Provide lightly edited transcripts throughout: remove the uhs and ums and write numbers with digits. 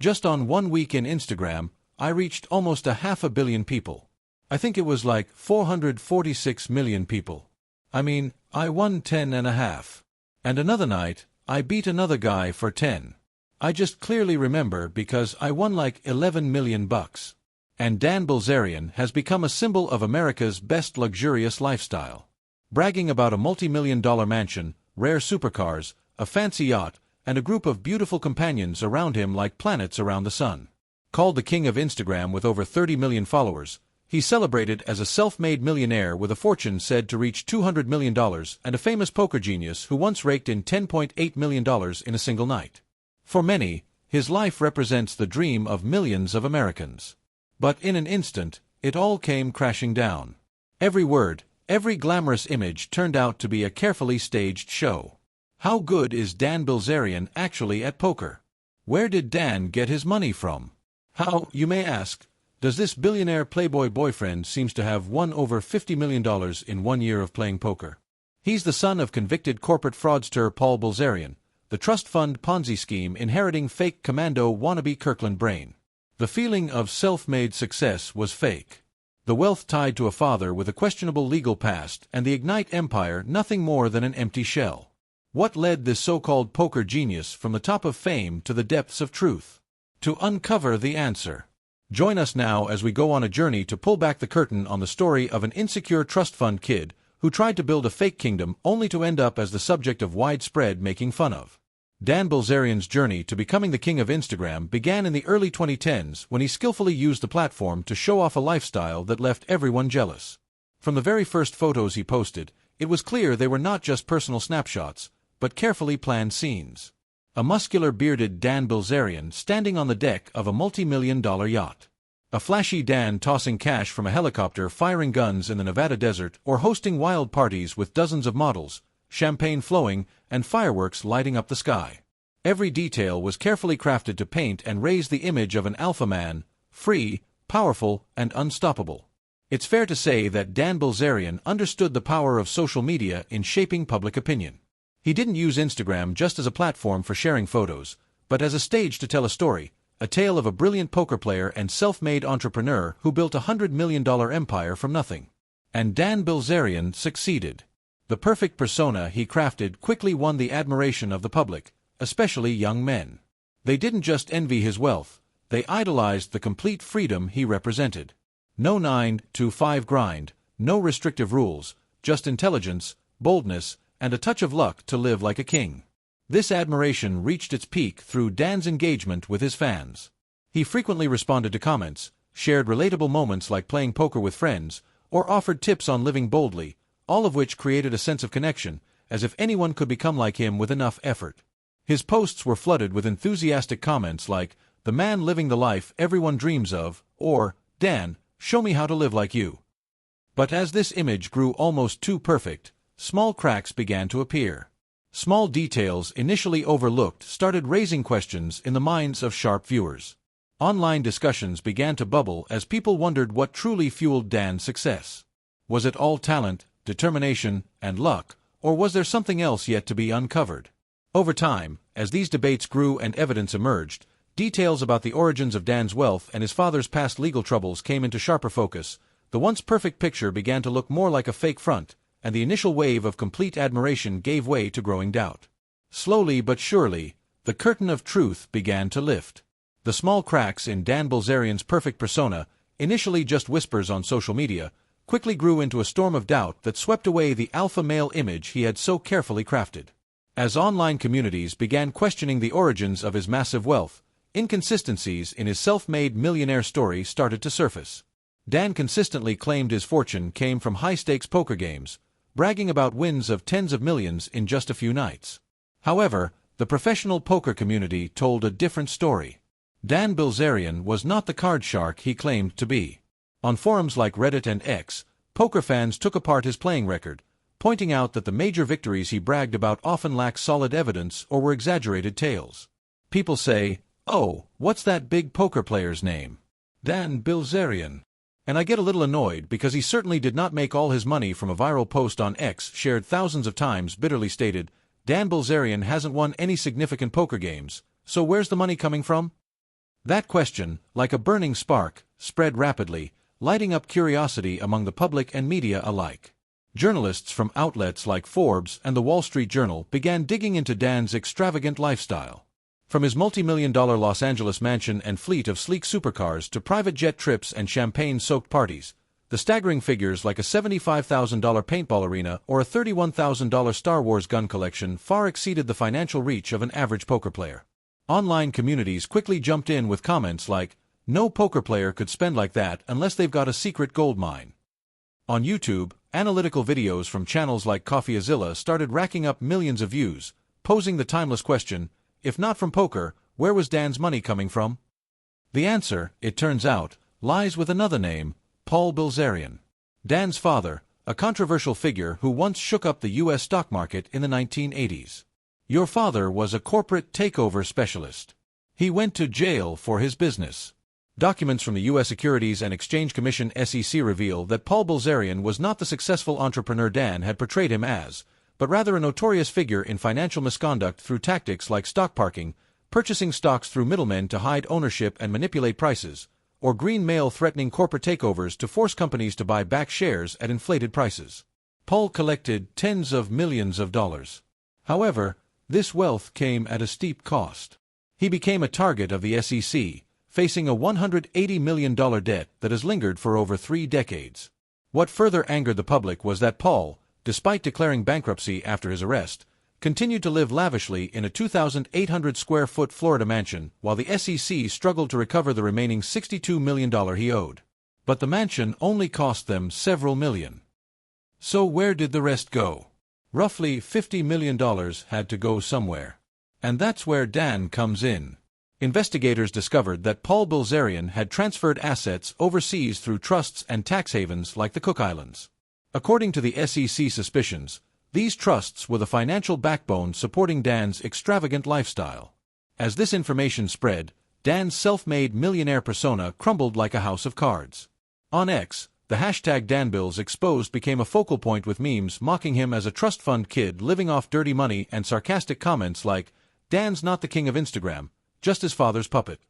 Just on 1 week in Instagram, I reached almost 500 million people. I think it was like 446 million people. I mean, I won 10.5. And another night, I beat another guy for 10. I just clearly remember because I won like 11 million bucks. And Dan Bilzerian has become a symbol of America's best luxurious lifestyle. Bragging about a multi-million-dollar mansion, rare supercars, a fancy yacht, and a group of beautiful companions around him like planets around the sun. Called the king of Instagram with over 30 million followers, he's celebrated as a self-made millionaire with a fortune said to reach $200 million and a famous poker genius who once raked in $10.8 million in a single night. For many, his life represents the dream of millions of Americans. But in an instant, it all came crashing down. Every word, every glamorous image turned out to be a carefully staged show. How good is Dan Bilzerian actually at poker? Where did Dan get his money from? How, you may ask, does this billionaire playboy boyfriend seems to have won over $50 million in 1 year of playing poker? He's the son of convicted corporate fraudster Paul Bilzerian, the trust fund Ponzi scheme inheriting fake commando wannabe Kirkland brain. The feeling of self-made success was fake. The wealth tied to a father with a questionable legal past and the Ignite empire nothing more than an empty shell. What led this so-called poker genius from the top of fame to the depths of truth? To uncover the answer. Join us now as we go on a journey to pull back the curtain on the story of an insecure trust fund kid who tried to build a fake kingdom only to end up as the subject of widespread making fun of. Dan Bilzerian's journey to becoming the king of Instagram began in the early 2010s when he skillfully used the platform to show off a lifestyle that left everyone jealous. From the very first photos he posted, it was clear they were not just personal snapshots, but carefully planned scenes. A muscular bearded Dan Bilzerian standing on the deck of a multi-million-dollar yacht. A flashy Dan tossing cash from a helicopter firing guns in the Nevada desert or hosting wild parties with dozens of models, champagne flowing, and fireworks lighting up the sky. Every detail was carefully crafted to paint and raise the image of an alpha man, free, powerful, and unstoppable. It's fair to say that Dan Bilzerian understood the power of social media in shaping public opinion. He didn't use Instagram just as a platform for sharing photos, but as a stage to tell a story, a tale of a brilliant poker player and self-made entrepreneur who built a $100 million empire from nothing. And Dan Bilzerian succeeded. The perfect persona he crafted quickly won the admiration of the public, especially young men. They didn't just envy his wealth, they idolized the complete freedom he represented. No 9-to-5 grind, no restrictive rules, just intelligence, boldness, and a touch of luck to live like a king. This admiration reached its peak through Dan's engagement with his fans. He frequently responded to comments, shared relatable moments like playing poker with friends, or offered tips on living boldly, all of which created a sense of connection, as if anyone could become like him with enough effort. His posts were flooded with enthusiastic comments like, "The man living the life everyone dreams of," or, "Dan, show me how to live like you." But as this image grew almost too perfect, small cracks began to appear. Small details initially overlooked started raising questions in the minds of sharp viewers. Online discussions began to bubble as people wondered what truly fueled Dan's success. Was it all talent, determination, and luck, or was there something else yet to be uncovered? Over time, as these debates grew and evidence emerged, details about the origins of Dan's wealth and his father's past legal troubles came into sharper focus. The once perfect picture began to look more like a fake front, and the initial wave of complete admiration gave way to growing doubt. Slowly but surely, the curtain of truth began to lift. The small cracks in Dan Bilzerian's perfect persona, initially just whispers on social media, quickly grew into a storm of doubt that swept away the alpha male image he had so carefully crafted. As online communities began questioning the origins of his massive wealth, inconsistencies in his self-made millionaire story started to surface. Dan consistently claimed his fortune came from high-stakes poker games, bragging about wins of tens of millions in just a few nights. However, the professional poker community told a different story. Dan Bilzerian was not the card shark he claimed to be. On forums like Reddit and X, poker fans took apart his playing record, pointing out that the major victories he bragged about often lacked solid evidence or were exaggerated tales. People say, "Oh, what's that big poker player's name? Dan Bilzerian." And I get a little annoyed because he certainly did not make all his money from a viral post on X shared thousands of times bitterly stated, "Dan Bilzerian hasn't won any significant poker games, so where's the money coming from?" That question, like a burning spark, spread rapidly, lighting up curiosity among the public and media alike. Journalists from outlets like Forbes and the Wall Street Journal began digging into Dan's extravagant lifestyle. From his multi-million-dollar Los Angeles mansion and fleet of sleek supercars to private jet trips and champagne-soaked parties, the staggering figures like a $75,000 paintball arena or a $31,000 Star Wars gun collection far exceeded the financial reach of an average poker player. Online communities quickly jumped in with comments like, "No poker player could spend like that unless they've got a secret gold mine." On YouTube, analytical videos from channels like CoffeeZilla started racking up millions of views, posing the timeless question, if not from poker, where was Dan's money coming from? The answer, it turns out, lies with another name, Paul Bilzerian. Dan's father, a controversial figure who once shook up the U.S. stock market in the 1980s. Your father was a corporate takeover specialist. He went to jail for his business. Documents from the U.S. Securities and Exchange Commission (SEC) reveal that Paul Bilzerian was not the successful entrepreneur Dan had portrayed him as, but rather a notorious figure in financial misconduct through tactics like stock parking, purchasing stocks through middlemen to hide ownership and manipulate prices, or green mail threatening corporate takeovers to force companies to buy back shares at inflated prices. Paul collected tens of millions of dollars. However, this wealth came at a steep cost. He became a target of the SEC, facing a $180 million debt that has lingered for over 3 decades. What further angered the public was that Paul, despite declaring bankruptcy after his arrest, continued to live lavishly in a 2,800-square-foot Florida mansion while the SEC struggled to recover the remaining $62 million he owed. But the mansion only cost them several million. So where did the rest go? Roughly $50 million had to go somewhere. And that's where Dan comes in. Investigators discovered that Paul Bilzerian had transferred assets overseas through trusts and tax havens like the Cook Islands. According to the SEC suspicions, these trusts were the financial backbone supporting Dan's extravagant lifestyle. As this information spread, Dan's self-made millionaire persona crumbled like a house of cards. On X, the hashtag #DanBills became a focal point with memes mocking him as a trust fund kid living off dirty money and sarcastic comments like, "Dan's not the king of Instagram, just his father's puppet."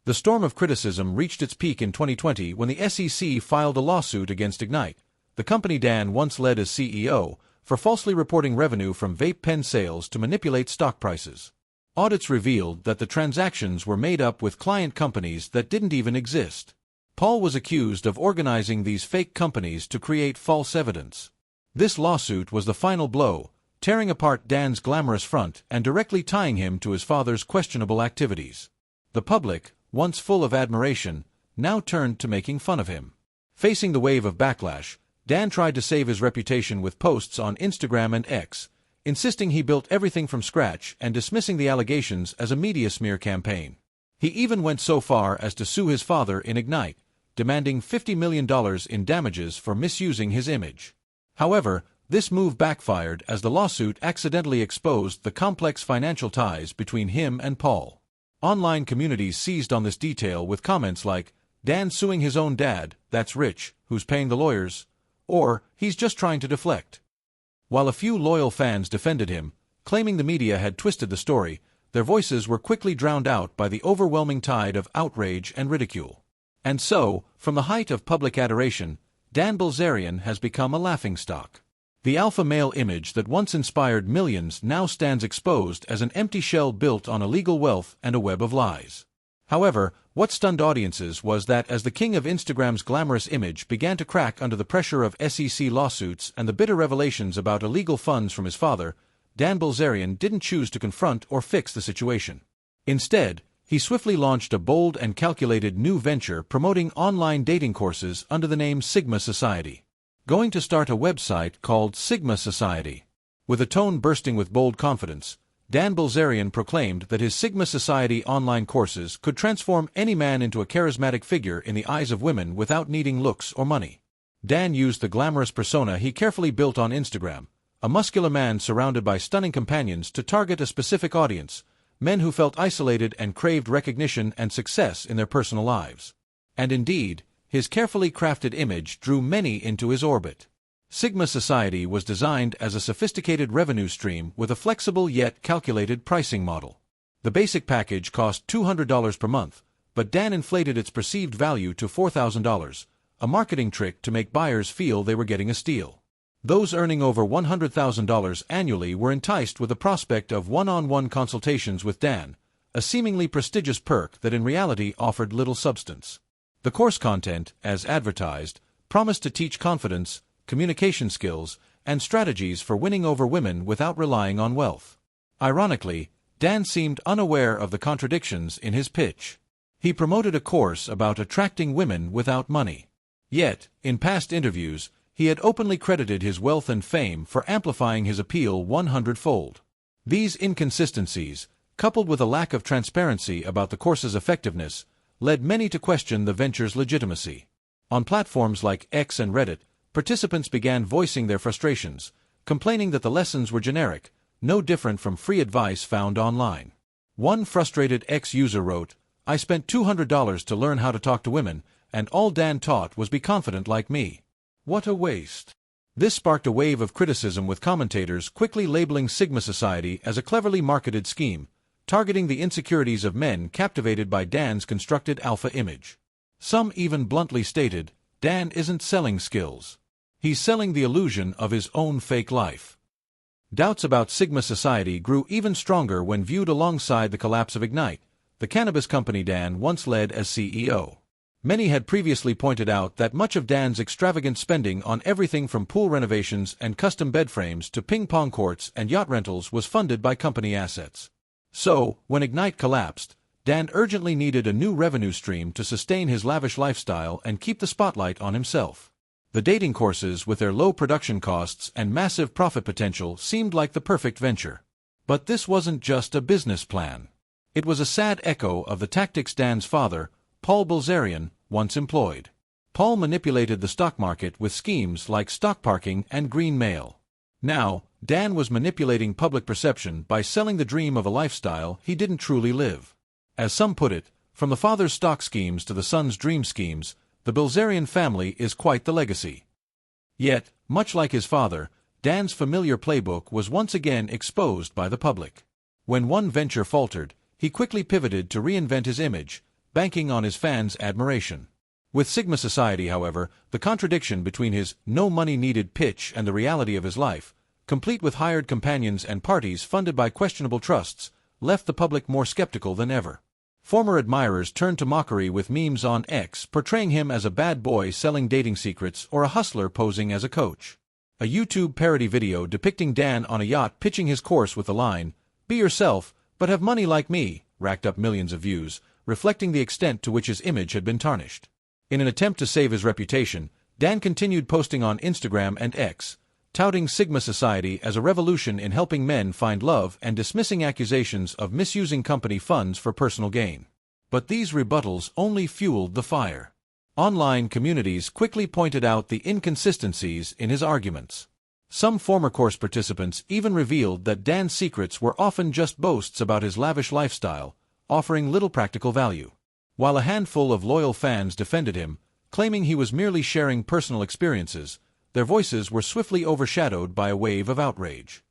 The storm of criticism reached its peak in 2020 when the SEC filed a lawsuit against Ignite, the company Dan once led as CEO, for falsely reporting revenue from vape pen sales to manipulate stock prices. Audits revealed that the transactions were made up with client companies that didn't even exist. Paul was accused of organizing these fake companies to create false evidence. This lawsuit was the final blow, tearing apart Dan's glamorous front and directly tying him to his father's questionable activities. The public, once full of admiration, now turned to making fun of him. Facing the wave of backlash, Dan tried to save his reputation with posts on Instagram and X, insisting he built everything from scratch and dismissing the allegations as a media smear campaign. He even went so far as to sue his father in Ignite, demanding $50 million in damages for misusing his image. However, this move backfired as the lawsuit accidentally exposed the complex financial ties between him and Paul. Online communities seized on this detail with comments like, "Dan suing his own dad, that's rich, who's paying the lawyers?" Or, "He's just trying to deflect." While a few loyal fans defended him, claiming the media had twisted the story, their voices were quickly drowned out by the overwhelming tide of outrage and ridicule. And so, from the height of public adoration, Dan Bilzerian has become a laughingstock. The alpha male image that once inspired millions now stands exposed as an empty shell built on illegal wealth and a web of lies. However, what stunned audiences was that as the king of Instagram's glamorous image began to crack under the pressure of SEC lawsuits and the bitter revelations about illegal funds from his father, Dan Bilzerian didn't choose to confront or fix the situation. Instead, he swiftly launched a bold and calculated new venture promoting online dating courses under the name Sigma Society. Going to start a website called Sigma Society. With a tone bursting with bold confidence, Dan Bilzerian proclaimed that his Sigma Society online courses could transform any man into a charismatic figure in the eyes of women without needing looks or money. Dan used the glamorous persona he carefully built on Instagram, a muscular man surrounded by stunning companions, to target a specific audience, men who felt isolated and craved recognition and success in their personal lives. And indeed, his carefully crafted image drew many into his orbit. Sigma Society was designed as a sophisticated revenue stream with a flexible yet calculated pricing model. The basic package cost $200 per month, but Dan inflated its perceived value to $4,000, a marketing trick to make buyers feel they were getting a steal. Those earning over $100,000 annually were enticed with the prospect of one-on-one consultations with Dan, a seemingly prestigious perk that in reality offered little substance. The course content, as advertised, promised to teach confidence, communication skills, and strategies for winning over women without relying on wealth. Ironically, Dan seemed unaware of the contradictions in his pitch. He promoted a course about attracting women without money. Yet, in past interviews, he had openly credited his wealth and fame for amplifying his appeal 100-fold. These inconsistencies, coupled with a lack of transparency about the course's effectiveness, led many to question the venture's legitimacy. On platforms like X and Reddit, participants began voicing their frustrations, complaining that the lessons were generic, no different from free advice found online. One frustrated X user wrote, "I spent $200 to learn how to talk to women, and all Dan taught was be confident like me. What a waste." This sparked a wave of criticism, with commentators quickly labeling Sigma Society as a cleverly marketed scheme, targeting the insecurities of men captivated by Dan's constructed alpha image. Some even bluntly stated, Dan isn't selling skills. He's selling the illusion of his own fake life. Doubts about Sigma Society grew even stronger when viewed alongside the collapse of Ignite, the cannabis company Dan once led as CEO. Many had previously pointed out that much of Dan's extravagant spending on everything from pool renovations and custom bed frames to ping-pong courts and yacht rentals was funded by company assets. So, when Ignite collapsed, Dan urgently needed a new revenue stream to sustain his lavish lifestyle and keep the spotlight on himself. The dating courses, with their low production costs and massive profit potential, seemed like the perfect venture. But this wasn't just a business plan. It was a sad echo of the tactics Dan's father, Paul Bilzerian, once employed. Paul manipulated the stock market with schemes like stock parking and green mail. Now, Dan was manipulating public perception by selling the dream of a lifestyle he didn't truly live. As some put it, from the father's stock schemes to the son's dream schemes, the Bilzerian family is quite the legacy. Yet, much like his father, Dan's familiar playbook was once again exposed by the public. When one venture faltered, he quickly pivoted to reinvent his image, banking on his fans' admiration. With Sigma Society, however, the contradiction between his no-money-needed pitch and the reality of his life, complete with hired companions and parties funded by questionable trusts, left the public more skeptical than ever. Former admirers turned to mockery with memes on X portraying him as a bad boy selling dating secrets or a hustler posing as a coach. A YouTube parody video depicting Dan on a yacht pitching his course with the line, "Be yourself, but have money like me," racked up millions of views, reflecting the extent to which his image had been tarnished. In an attempt to save his reputation, Dan continued posting on Instagram and X, touting Sigma Society as a revolution in helping men find love and dismissing accusations of misusing company funds for personal gain. But these rebuttals only fueled the fire. Online communities quickly pointed out the inconsistencies in his arguments. Some former course participants even revealed that Dan's secrets were often just boasts about his lavish lifestyle, offering little practical value. While a handful of loyal fans defended him, claiming he was merely sharing personal experiences, their voices were swiftly overshadowed by a wave of outrage.